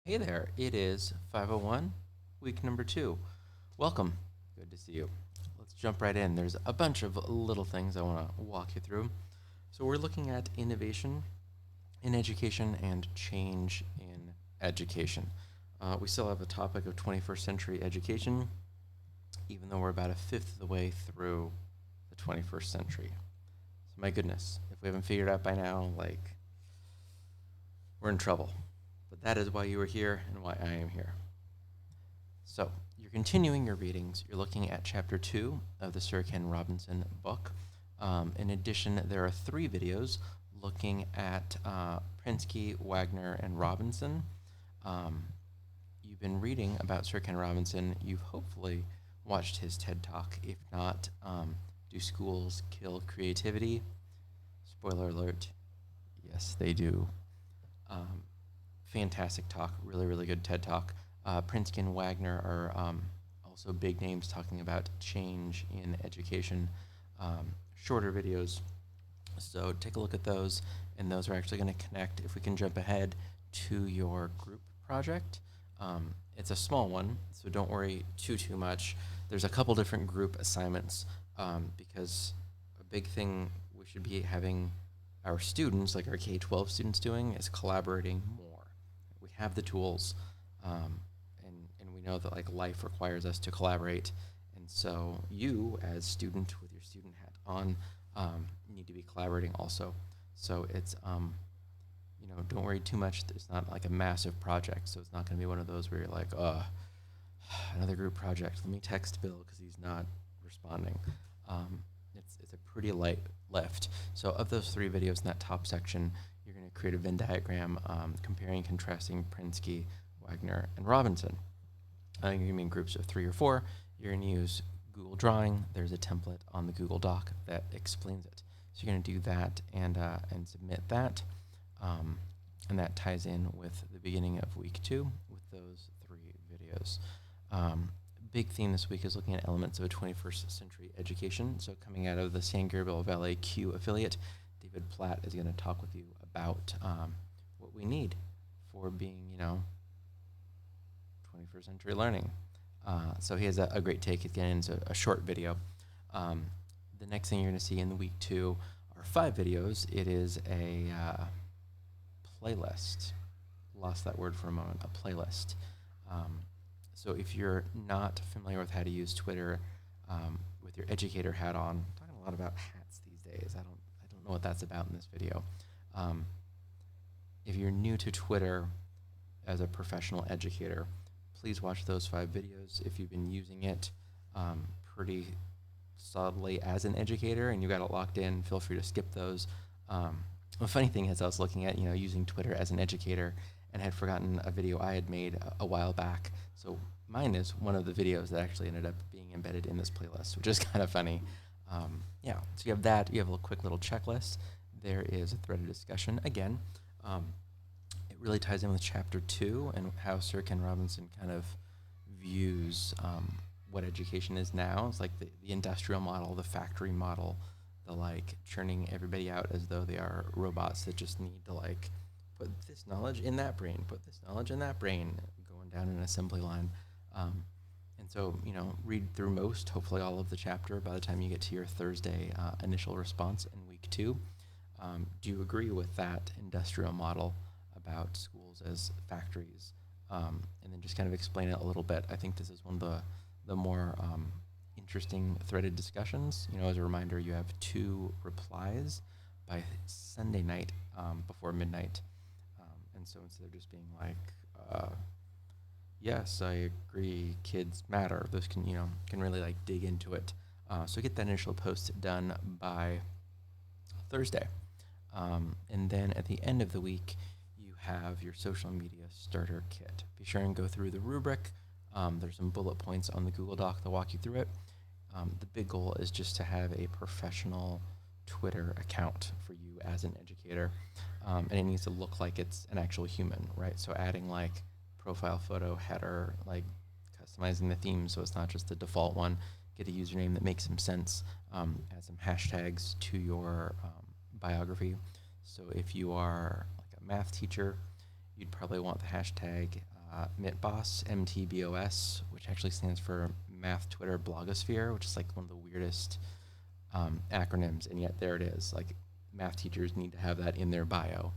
Hey there, it is 501, week number 2. Welcome. Good to see you. Let's jump right in. There's a bunch of little things I want to walk you through. So, we're looking at innovation in education and change in education. We still have a topic of 21st century education, even though we're about a fifth of the way through the 21st century. So, my goodness, if we haven't figured out by now, we're in trouble. But that is why you are here and why I am here. So, you're continuing your readings. You're looking at chapter 2 of the Sir Ken Robinson book. In addition, there are 3 videos looking at Prensky, Wagner, and Robinson. You've been reading about Sir Ken Robinson. You've hopefully watched his TED Talk. If not, do schools kill creativity? Spoiler alert, yes, they do. Fantastic talk, really, really good TED Talk. Prinsky and Wagner are also big names talking about change in education. Shorter videos, so take a look at those, and those are actually going to connect. If we can jump ahead to your group project, it's a small one, so don't worry too much. There's a couple different group assignments because a big thing we should be having our students, like our K-12 students, doing is collaborating more. We have the tools, and we know that like life requires us to collaborate, and so you as student with your student hat on need to be collaborating also. So it's don't worry too much. It's not like a massive project, so it's not going to be one of those where you're like, another group project. Let me text Bill because he's not responding. It's a pretty light lift. So of those 3 videos in that top section, you're going to create a Venn diagram comparing and contrasting Prensky, Wagner, and Robinson. You're going to be in groups of 3 or 4. You're going to use Google Drawing. There's a template on the Google Doc that explains it. So you're going to do that and submit that. And that ties in with the beginning of week 2 with those 3 videos. Big theme this week is looking at elements of a 21st century education. So coming out of the San Gabriel Valley Q affiliate, David Platt is going to talk with you about what we need for being, 21st century learning. So he has a great take. He's getting into a short video. The next thing you're going to see in week 2 are 5 videos. It is a playlist. Lost that word for a moment. A playlist. So if you're not familiar with how to use Twitter with your educator hat on, I'm talking a lot about hats these days. I don't know what that's about in this video. If you're new to Twitter as a professional educator, please watch those 5 videos. If you've been using it pretty solidly as an educator and you got it locked in, feel free to skip those. The funny thing is I was looking at, using Twitter as an educator and had forgotten a video I had made a while back. So mine is one of the videos that actually ended up being embedded in this playlist, which is kind of funny. So you have that. You have a quick little checklist. There is a threaded discussion. Again, it really ties in with chapter 2 and how Sir Ken Robinson kind of views what education is now. It's like the industrial model, the factory model, the churning everybody out as though they are robots that just need to put this knowledge in that brain, put this knowledge in that brain, going down an assembly line. And so, read through most, hopefully all of the chapter by the time you get to your Thursday initial response in week 2. Do you agree with that industrial model about schools as factories? And then just kind of explain it a little bit. I think this is one of the more interesting threaded discussions. As a reminder, you have 2 replies by Sunday night before midnight. And so instead of just being yes, I agree, kids matter, those can really dig into it. So get that initial post done by Thursday. And then at the end of the week, you have your social media starter kit. Be sure and go through the rubric. There's some bullet points on the Google Doc that walk you through it. The big goal is just to have a professional Twitter account for you as an educator. And it needs to look like it's an actual human, right? So adding profile photo, header, customizing the theme so it's not just the default one. Get a username that makes some sense. Add some hashtags to your biography. So if you are a math teacher, you'd probably want the hashtag MTBOS, MTBOS, which actually stands for Math Twitter Blogosphere, which is like one of the weirdest acronyms, and yet there it is. Like, math teachers need to have that in their bio.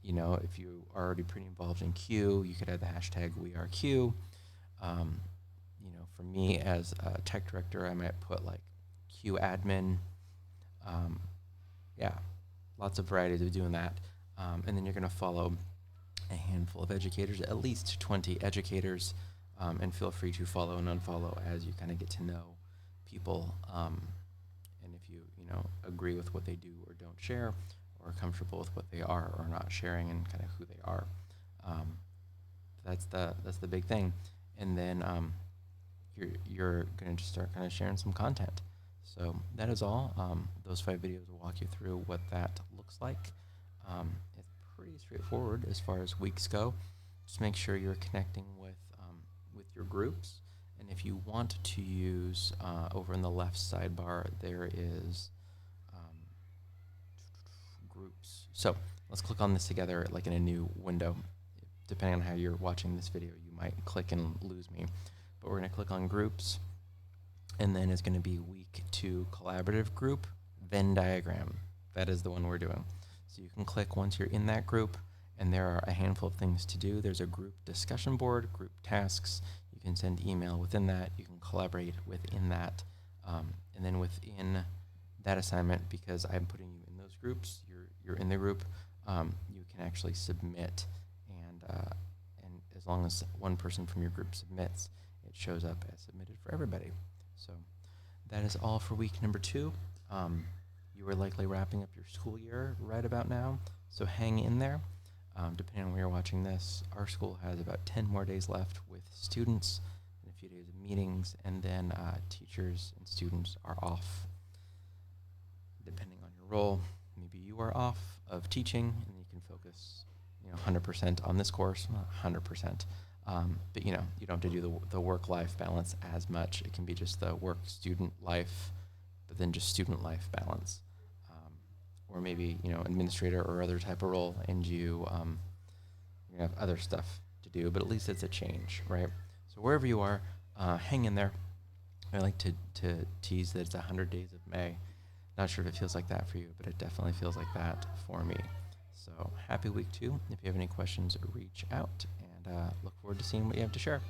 You know, if you are already pretty involved in Q, you could add the hashtag WeAreQ. You know, for me as a tech director, I might put like Q admin. Yeah, lots of varieties of doing that. And then you're going to follow a handful of educators, at least 20 educators, and feel free to follow and unfollow as you kind of get to know people. And if you know, agree with what they do or don't share, or are comfortable with what they are or not sharing and kind of who they are. That's the big thing. And then you're going to just start kind of sharing some content. So that is all. Those 5 videos will walk you through what that looks like. It's pretty straightforward as far as weeks go. Just make sure you're connecting with your groups. And if you want to use, over in the left sidebar, there is groups. So let's click on this together, like in a new window. Depending on how you're watching this video, you might click and lose me. But we're going to click on groups, and then it's going to be week 2 collaborative group, Venn diagram. That is the one we're doing. So you can click once you're in that group, and there are a handful of things to do. There's a group discussion board, group tasks. You can send email within that. You can collaborate within that. And then within that assignment, because I'm putting you in those groups, you're in the group, you can actually submit, and as long as one person from your group submits, it shows up as submitted for everybody. So that is all for week number 2. You are likely wrapping up your school year right about now, so hang in there. Depending on where you're watching this, our school has about 10 more days left with students and a few days of meetings, and then teachers and students are off. Depending on your role, maybe you are off of teaching and you can focus, 100% on this course, not 100%. But you don't have to do the work-life balance as much. It can be just the work-student life, but then just student life balance. Or maybe, administrator or other type of role, and you have other stuff to do, but at least it's a change, right? So wherever you are, hang in there. I like to tease that it's 100 days of May. Not sure if it feels like that for you, but it definitely feels like that for me. So happy week 2. If you have any questions, reach out, and look forward to seeing what you have to share.